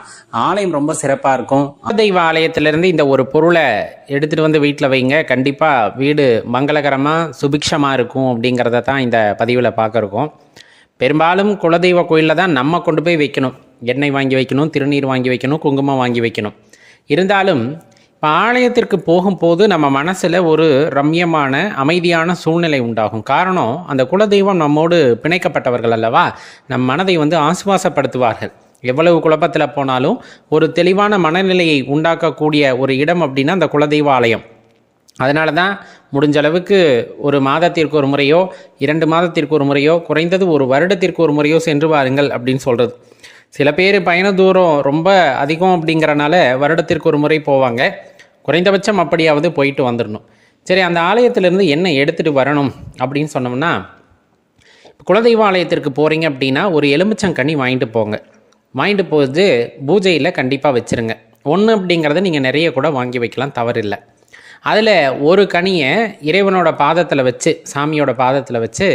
ஆலயம் ரொம்ப சிறப்பா இருக்கும். தெய்வ ஆலயத்திலிருந்து இந்த ஒரு பொருளை எடுத்துட்டு வந்து வீட்டில் வைங்க. கண்டிப்பா வீடு மங்களகரமா சுபிக்ஷமா இருக்கும் அப்படிங்கிறத தான் இந்த பதிவில் பார்க்கறோம். பெரும்பாலும் குலதெய்வ கோயிலில் தான் நம்ம கொண்டு போய் வைக்கணும். எண்ணெய் வாங்கி வைக்கணும், திருநீர் வாங்கி வைக்கணும், குங்குமம் வாங்கி வைக்கணும். இருந்தாலும் இப்போ ஆலயத்திற்கு போகும்போது நம்ம மனசில் ஒரு ரம்யமான அமைதியான சூழ்நிலை உண்டாகும். காரணம், அந்த குலதெய்வம் நம்மோடு பிணைக்கப்பட்டவர்கள் அல்லவா, நம் மனதை ஆசுவாசப்படுத்துவார்கள். எவ்வளவு குழப்பத்தில் போனாலும் ஒரு தெளிவான மனநிலையை உண்டாக்கக்கூடிய ஒரு இடம் அப்படின்னா அந்த குலதெய்வ ஆலயம். அதனால தான் முடிஞ்ச அளவுக்கு ஒரு மாதத்திற்கு ஒரு முறையோ 2 மாதத்திற்கு ஒரு முறையோ குறைந்தது ஒரு வருடத்திற்கு ஒரு முறையோ சென்று வாருங்கள் அப்படின்னு சொல்கிறது. சில பேர் பயண தூரம் ரொம்ப அதிகம் அப்படிங்கிறனால வருடத்திற்கு ஒரு முறை போவாங்க. குறைந்தபட்சம் அப்படியாவது போயிட்டு வந்துடணும். சரி, அந்த ஆலயத்திலேருந்து என்ன எடுத்துகிட்டு வரணும் அப்படின்னு சொன்னோம்னா, குலதெய்வ ஆலயத்திற்கு போகிறீங்க அப்படின்னா ஒரு எலுமிச்சங்கனி வாங்கிட்டு போங்க. வாங்கிட்டு போது பூஜையில் கண்டிப்பாக வச்சுருங்க. 1 அப்படிங்கிறத நீங்கள் நிறைய கூட வாங்கி வைக்கலாம், தவறில்லை. அதில் ஒரு கனியை இறைவனோட பாதத்தில் வச்சு, சாமியோட பாதத்தில் வச்சு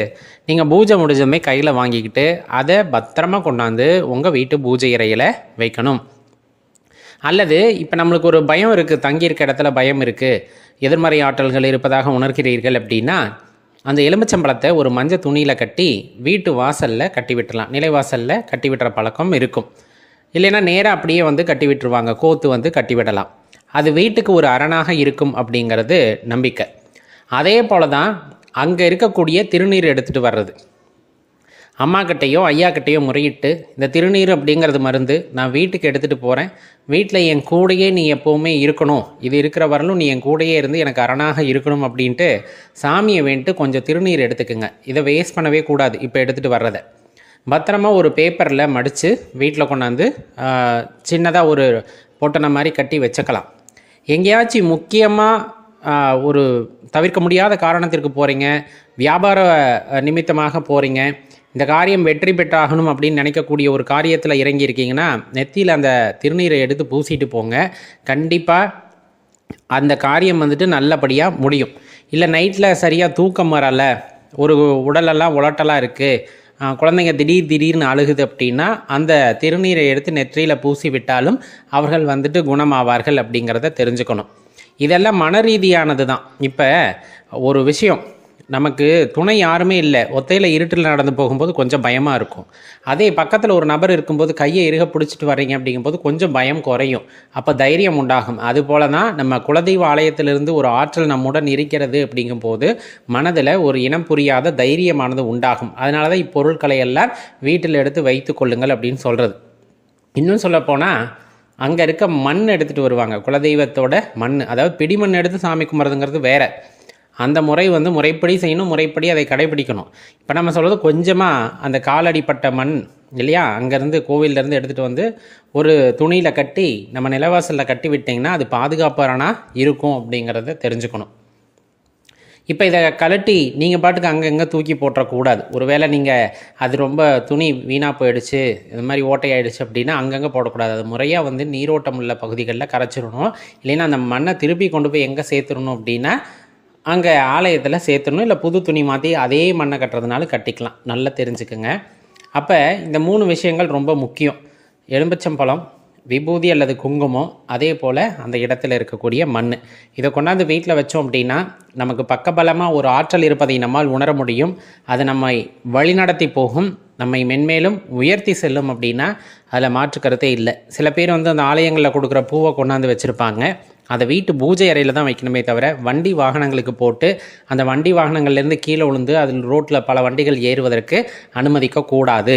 நீங்கள் பூஜை முடிஞ்சதுமே கையில் வாங்கிக்கிட்டு அதை பத்திரமா கொண்டாந்து உங்கள் வீட்டு பூஜை அறையில் வைக்கணும். அல்லது இப்போ நம்மளுக்கு ஒரு பயம் இருக்குது, தங்கியிருக்க இடத்துல பயம் இருக்குது, எதிர்மறை ஆற்றல்கள் இருப்பதாக உணர்கிறீர்கள் அப்படின்னா அந்த எலுமிச்சம்பழத்தை ஒரு மஞ்சள் துணியில் கட்டி வீட்டு வாசலில் கட்டி விட்டுறலாம். நிலைவாசலில் கட்டி விட்டுற பழக்கம் இருக்கும். இல்லைன்னா நேராக அப்படியே கட்டி விட்டுருவாங்க, கோத்து கட்டி விடலாம். அது வீட்டுக்கு ஒரு அரணாக இருக்கும் அப்படிங்கிறது நம்பிக்கை. அதே போல தான் அங்கே இருக்கக்கூடிய திருநீர் எடுத்துகிட்டு வர்றது. அம்மாக்கிட்டையோ ஐயாக்கிட்டையோ முறையிட்டு, இந்த திருநீர் அப்படிங்கிறது மருந்து, நான் வீட்டுக்கு எடுத்துகிட்டு போகிறேன், வீட்டில் என் கூடையே நீ எப்போவுமே இருக்கணும், இது இருக்கிற வரலும் நீ என் கூடையே இருந்து எனக்கு அரணாக இருக்கணும் அப்படின்ட்டு சாமியை வேண்டிட்டு கொஞ்சம் திருநீர் எடுத்துக்குங்க. இதை வேஸ்ட் பண்ணவே கூடாது. இப்போ எடுத்துகிட்டு வர்றதை பத்திரமா ஒரு பேப்பரில் மடித்து வீட்டில் கொண்டாந்து சின்னதாக ஒரு பொட்டனை மாதிரி கட்டி வச்சுக்கலாம். எங்கேயாச்சும் முக்கியமாக ஒரு தவிர்க்க முடியாத காரணத்திற்கு போகிறீங்க, வியாபார நிமித்தமாக போகிறீங்க, இந்த காரியம் வெற்றி பெற்றாகணும் அப்படின்னு நினைக்கக்கூடிய ஒரு காரியத்தில் இறங்கியிருக்கீங்கன்னா நெத்தியில் அந்த திருநீரை எடுத்து பூசிட்டு போங்க. கண்டிப்பாக அந்த காரியம் நல்லபடியாக முடியும். இல்லை நைட்டில் சரியாக தூக்கம் வரல, ஒரு உடலெல்லாம் உலட்டலாக இருக்குது, குழந்தைங்க திடீர்னு அழுகுது அப்படின்னா அந்த திருநீரை எடுத்து நெற்றியில் பூசி விட்டாலும் அவர்கள் குணமாவார்கள் அப்படிங்கிறத தெரிஞ்சுக்கணும். இதெல்லாம் மன ரீதியானது தான். இப்போ ஒரு விஷயம், நமக்கு துணை யாருமே இல்லை, ஒத்தையில் இருட்டில் நடந்து போகும்போது கொஞ்சம் பயமாக இருக்கும். அதே பக்கத்தில் ஒரு நபர் இருக்கும்போது கையை இறுக பிடிச்சிட்டு வர்றீங்க அப்படிங்கும்போது கொஞ்சம் பயம் குறையும், அப்போ தைரியம் உண்டாகும். அதுபோல தான் நம்ம குலதெய்வ ஆலயத்திலிருந்து ஒரு ஆற்றல் நம்முடன் இருக்கிறது அப்படிங்கும்போது மனதில் ஒரு இனம் புரியாத தைரியமானது உண்டாகும். அதனால தான் இப்பொருட்களை எல்லாம் வீட்டில் எடுத்து வைத்து கொள்ளுங்கள் அப்படின்னு சொல்கிறது. இன்னும் சொல்லப்போனால் அங்கே இருக்க மண் எடுத்துகிட்டு வருவாங்க, குலதெய்வத்தோட மண். அதாவது பிடிமண் எடுத்து சாமி கும்பிட்றதுங்கிறது வேறு. அந்த முறை முறைப்படி செய்யணும், முறைப்படி அதை கடைபிடிக்கணும். இப்போ நம்ம சொல்கிறது கொஞ்சமாக அந்த காலடிப்பட்ட மண் இல்லையா, அங்கேருந்து கோவிலேருந்து எடுத்துகிட்டு ஒரு துணியில் கட்டி நம்ம நிலவாசலில் கட்டி விட்டிங்கன்னா அது பாதுகாப்பானா இருக்கும் அப்படிங்கிறத தெரிஞ்சுக்கணும். இப்போ இதை கலட்டி நீங்கள் பாட்டுக்கு அங்கங்கே தூக்கி போட்டுறக்கூடாது. ஒருவேளை நீங்கள் அது ரொம்ப துணி வீணாக போயிடுச்சு, இது மாதிரி ஓட்டையாயிடுச்சு அப்படின்னா அங்கங்கே போடக்கூடாது. அது முறையாக நீரோட்டம் உள்ள பகுதிகளில் கரைச்சிடணும். இல்லைன்னா அந்த மண்ணை திருப்பி கொண்டு போய் எங்கே சேர்த்துடணும் அப்படின்னா அங்கே ஆலயத்தில் சேர்த்துடணும். இல்லை புது துணி மாற்றி அதே மண்ணை கட்டுறதுனால கட்டிக்கலாம். நல்லா தெரிஞ்சுக்குங்க. அப்போ இந்த 3 விஷயங்கள் ரொம்ப முக்கியம். எலுமிச்சம்பழம், விபூதி அல்லது குங்குமம், அதே போல் அந்த இடத்துல இருக்கக்கூடிய மண். இதை கொண்டாந்து வீட்டில் வச்சோம் அப்படின்னா நமக்கு பக்கபலமாக ஒரு ஆற்றல் இருப்பதை நம்மால் உணர முடியும். அது நம்மை வழிநடத்தி போகும், நம்மை மென்மேலும் உயர்த்தி செல்லும் அப்படின்னா அதில் மாற்று கருத்தே இல்லை. சில பேர் அந்த ஆலயங்களில் கொடுக்குற பூவை கொண்டாந்து வச்சுருப்பாங்க, அதை வீட்டு பூஜை அறையில் தான் வைக்கணுமே தவிர வண்டி வாகனங்களுக்கு போட்டு அந்த வண்டி வாகனங்கள்லேருந்து கீழே விழுந்து அதில் ரோட்டில் பல வண்டிகள் ஏறுவதற்கு அனுமதிக்கக்கூடாது.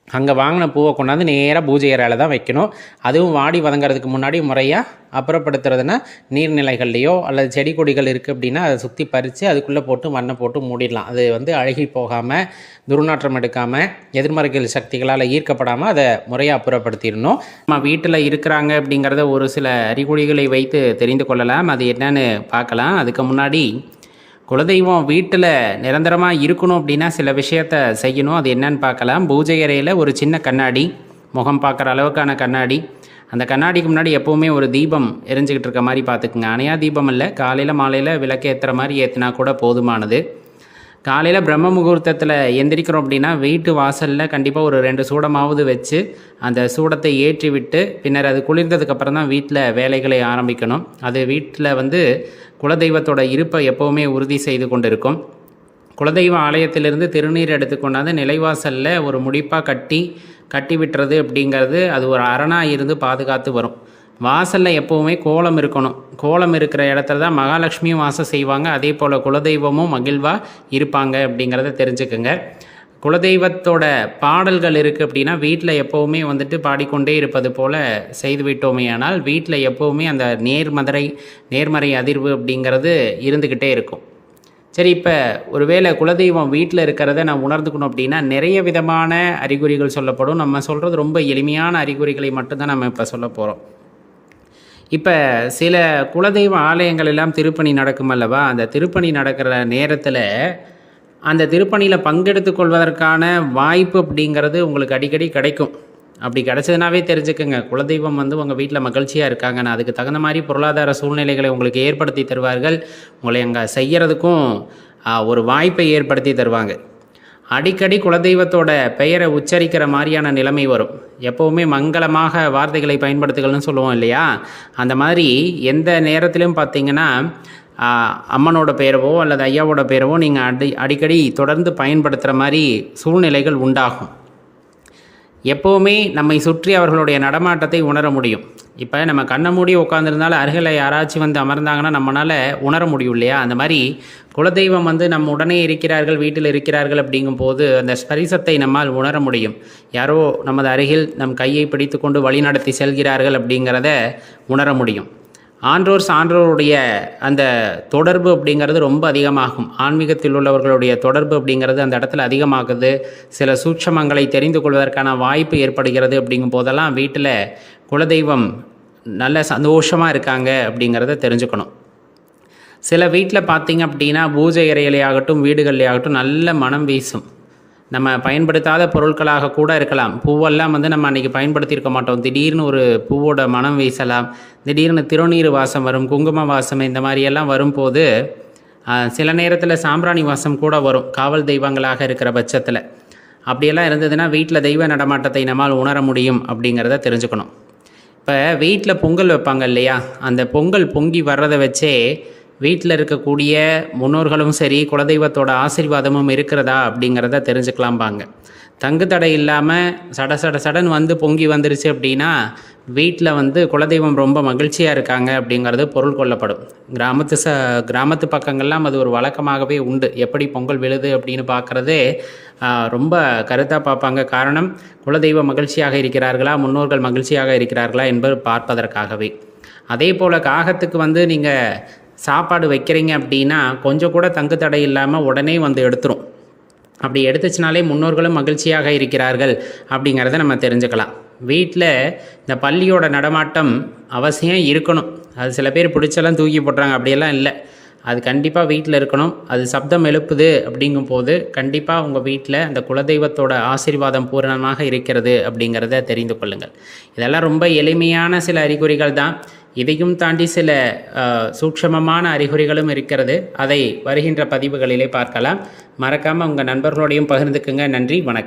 அங்கே வாங்கின பூவை கொண்டாந்து நேராக பூஜை அறையில் தான் வைக்கணும். அதுவும் வாடி வதங்கிறதுக்கு முன்னாடி முறையாக அப்புறப்படுத்துறதுனா நீர்நிலைகள்லையோ அல்லது செடி கொடிகள் இருக்குது அப்படின்னா அதை சுற்றி பறித்து அதுக்குள்ளே போட்டு மண்ணை போட்டு மூடிடலாம். அது வந்து அழுகி போகாமல், துர்நாற்றம் எடுக்காமல், எதிர்மறைகள் சக்திகளால் ஈர்க்கப்படாமல் அதை முறையாக அப்புறப்படுத்திடணும். நம்ம வீட்டில் இருக்கிறாங்க அப்படிங்கிறத ஒரு சில அறிகுறிகளை வைத்து தெரிந்து கொள்ளலாம். அது என்னன்னு பார்க்கலாம். அதுக்கு முன்னாடி குலதெய்வம் வீட்டில் நிரந்தரமாக இருக்கணும் அப்படின்னா சில விஷயத்த செய்யணும். அது என்னன்னு பார்க்கலாம். பூஜை அறையில் ஒரு சின்ன கண்ணாடி, முகம் பார்க்குற அளவுக்கான கண்ணாடி, அந்த கண்ணாடிக்கு முன்னாடி எப்போவுமே ஒரு தீபம் எரிஞ்சிக்கிட்டு இருக்க மாதிரி பார்த்துக்குங்க. அணையா தீபம் இல்லை, காலையில் மாலையில் விளக்கு ஏற்றுற மாதிரி ஏற்றினா கூட போதுமானது. காலையில் பிரம்ம முகூர்த்தத்தில் எந்திரிக்கிறோம் அப்படின்னா வீட்டு வாசலில் கண்டிப்பாக ஒரு 2 சூடமாவது வச்சு அந்த சூடத்தை ஏற்றி விட்டு பின்னர் அது குளிர்ந்ததுக்கப்புறம் தான் வீட்டில் வேலைகளை ஆரம்பிக்கணும். அது வீட்டில் வந்து குலதெய்வத்தோட இருப்பை எப்போவுமே உறுதி செய்து கொண்டு இருக்கும். குலதெய்வ ஆலயத்திலிருந்து திருநீர் எடுத்துக்கொண்டாந்து நிலைவாசலில் ஒரு முடிப்பாக கட்டி விட்டுறது அப்படிங்கிறது அது ஒரு அரணாக இருந்து பாதுகாத்து வரும். வாசலில் எப்போவுமே கோலம் இருக்கணும். கோலம் இருக்கிற இடத்துல தான் மகாலட்சுமியும் வாசம் செய்வாங்க. அதே போல் குலதெய்வமும் மகிழ்வாக இருப்பாங்க அப்படிங்கிறத தெரிஞ்சுக்குங்க. குலதெய்வத்தோட பாடல்கள் இருக்குது அப்படின்னா வீட்டில் எப்போவுமே வந்துட்டு பாடிக்கொண்டே இருப்பது போல் செய்து விட்டோமே ஆனால் வீட்டில் எப்போவுமே அந்த நேர்மறை அதிர்வு அப்படிங்கிறது இருந்துக்கிட்டே இருக்கும். சரி, இப்போ ஒருவேளை குலதெய்வம் வீட்டில் இருக்கிறத நான் உணர்ந்துக்கணும் அப்படின்னா நிறைய விதமான அறிகுறிகள் சொல்லப்படும். நம்ம சொல்கிறது ரொம்ப எளிமையான அறிகுறிகளை மட்டும்தான் நம்ம இப்போ சொல்ல போகிறோம். இப்போ சில குலதெய்வ ஆலயங்கள் எல்லாம் திருப்பணி நடக்கும் அல்லவா? அந்த திருப்பணி நடக்கிற நேரத்தில் அந்த திருப்பணியில் பங்கெடுத்து கொள்வதற்கான வாய்ப்பு அப்படிங்கிறது உங்களுக்கு அடிக்கடி கிடைக்கும். அப்படி கிடச்சதுனாவே தெரிஞ்சுக்கோங்க, குலதெய்வம் வந்து உங்கள் வீட்டில் மகிழ்ச்சியாக இருக்காங்கன்னு. அதுக்கு தகுந்த மாதிரி பொருளாதார சூழ்நிலைகளை உங்களுக்கு ஏற்படுத்தி தருவார்கள். உங்களை அங்கே செய்கிறதுக்கும் ஒரு வாய்ப்பை ஏற்படுத்தி தருவாங்க. அடிக்கடி குலதெய்வத்தோட பெயரை உச்சரிக்கிற மாதிரியான நிலைமை வரும். எப்போவுமே மங்களமாக வார்த்தைகளை பயன்படுத்துகள்னு சொல்லுவோம் இல்லையா? அந்த மாதிரி எந்த நேரத்திலும் பார்த்தீங்கன்னா அம்மனோட பேரவோ அல்லது ஐயாவோட பேரவோ நீங்கள் அடிக்கடி தொடர்ந்து பயன்படுத்துகிற மாதிரி சூழ்நிலைகள் உண்டாகும். எப்போவுமே நம்மை சுற்றி அவர்களுடைய நடமாட்டத்தை உணர முடியும். இப்போ நம்ம கண்ணை மூடி உட்காந்துருந்தாலும் அருகில் யாராச்சும் வந்து அமர்ந்தாங்கன்னா நம்மளால் உணர முடியும் இல்லையா? அந்த மாதிரி குலதெய்வம் வந்து நம்ம உடனே இருக்கிறார்கள், வீட்டில் இருக்கிறார்கள் அப்படிங்கும்போது அந்த ஸ்பரிசத்தை நம்மால் உணர முடியும். யாரோ நமது அருகில் நம் கையை பிடித்து கொண்டு வழி நடத்தி செல்கிறார்கள் அப்படிங்கிறத உணர முடியும். ஆன்றோர் சான்றோருடைய அந்த தொடர்பு அப்படிங்கிறது ரொம்ப அதிகமாகும். ஆன்மீகத்தில் உள்ளவர்களுடைய தொடர்பு அப்படிங்கிறது அந்த இடத்துல அதிகமாகுது. சில சூட்சமங்களை தெரிந்து கொள்வதற்கான வாய்ப்பு ஏற்படுகிறது. அப்படிங்கும் போதெல்லாம் வீட்டில் குலதெய்வம் நல்ல சந்தோஷமாக இருக்காங்க அப்படிங்கிறத தெரிஞ்சுக்கணும். சில வீட்டில் பார்த்திங்க அப்படின்னா பூஜை அறையிலேயாகட்டும் வீடுகள்லையாகட்டும் நல்ல மனம் வீசும். நம்ம பயன்படுத்தாத பொருட்களாக கூட இருக்கலாம். பூவெல்லாம் வந்து நம்ம அன்றைக்கி பயன்படுத்தியிருக்க மாட்டோம். திடீர்னு ஒரு பூவோட மனம் வீசலாம். திடீர்னு திருநீர் வாசம் வரும், குங்கும வாசம், இந்த மாதிரியெல்லாம் வரும்போது சில நேரத்தில் சாம்பிராணி வாசம் கூட வரும் காவல் தெய்வங்களாக இருக்கிற பட்சத்தில். அப்படியெல்லாம் இருந்ததுன்னா வீட்டில் தெய்வ நடமாட்டத்தை நம்மால் உணர முடியும் அப்படிங்கிறத தெரிஞ்சுக்கணும். இப்போ வீட்டில் பொங்கல் வைப்பாங்க இல்லையா? அந்த பொங்கல் பொங்கி வர்றதை வச்சே வீட்டில் இருக்கக்கூடிய முன்னோர்களும் சரி குலதெய்வத்தோட ஆசீர்வாதமும் இருக்கிறதா அப்படிங்கிறத தெரிஞ்சுக்கலாம்பாங்க. தங்கு தடை இல்லாமல் சடன் வந்து பொங்கி வந்துருச்சு அப்படின்னா வீட்டில் வந்து குலதெய்வம் ரொம்ப மகிழ்ச்சியாக இருக்காங்க அப்படிங்கிறது பொருள் கொள்ளப்படும். கிராமத்து பக்கங்கள்லாம் அது ஒரு வழக்கமாகவே உண்டு. எப்படி பொங்கல் விழுது அப்படின்னு பார்க்குறதே ரொம்ப கருத்தாக பார்ப்பாங்க. காரணம், குலதெய்வம் மகிழ்ச்சியாக இருக்கிறார்களா, முன்னோர்கள் மகிழ்ச்சியாக இருக்கிறார்களா என்பது பார்ப்பதற்காகவே. அதே போல் காகத்துக்கு வந்து நீங்கள் சாப்பாடு வைக்கிறீங்க அப்படின்னா கொஞ்சம் கூட தங்கு தடை இல்லாமல் உடனே வந்து எடுத்துரும். அப்படி எடுத்துச்சுனாலே முன்னோர்களும் மகிழ்ச்சியாக இருக்கிறார்கள் அப்படிங்கிறத நம்ம தெரிஞ்சுக்கலாம். வீட்டில் இந்த பள்ளியோட நடமாட்டம் அவசியம் இருக்கணும். அது சில பேர் பிடிச்செல்லாம் தூக்கி போடுறாங்க, அப்படியெல்லாம் இல்லை. அது கண்டிப்பாக வீட்டில் இருக்கணும். அது சப்தம் எழுப்புது அப்படிங்கும்போது கண்டிப்பாக உங்கள் வீட்டில் அந்த குலதெய்வத்தோட ஆசீர்வாதம் பூரணமாக இருக்கிறது அப்படிங்கிறத தெரிந்து கொள்ளுங்கள். இதெல்லாம் ரொம்ப எளிமையான சில அறிகுறிகள் தான். இதையும் தாண்டி சில சூட்சமமான அறிகுறிகளும் இருக்கிறது. அதை வருகின்ற பதிவுகளிலே பார்க்கலாம். மறக்காமல் உங்கள் நண்பர்களோடையும் பகிர்ந்துக்குங்க. நன்றி, வணக்கம்.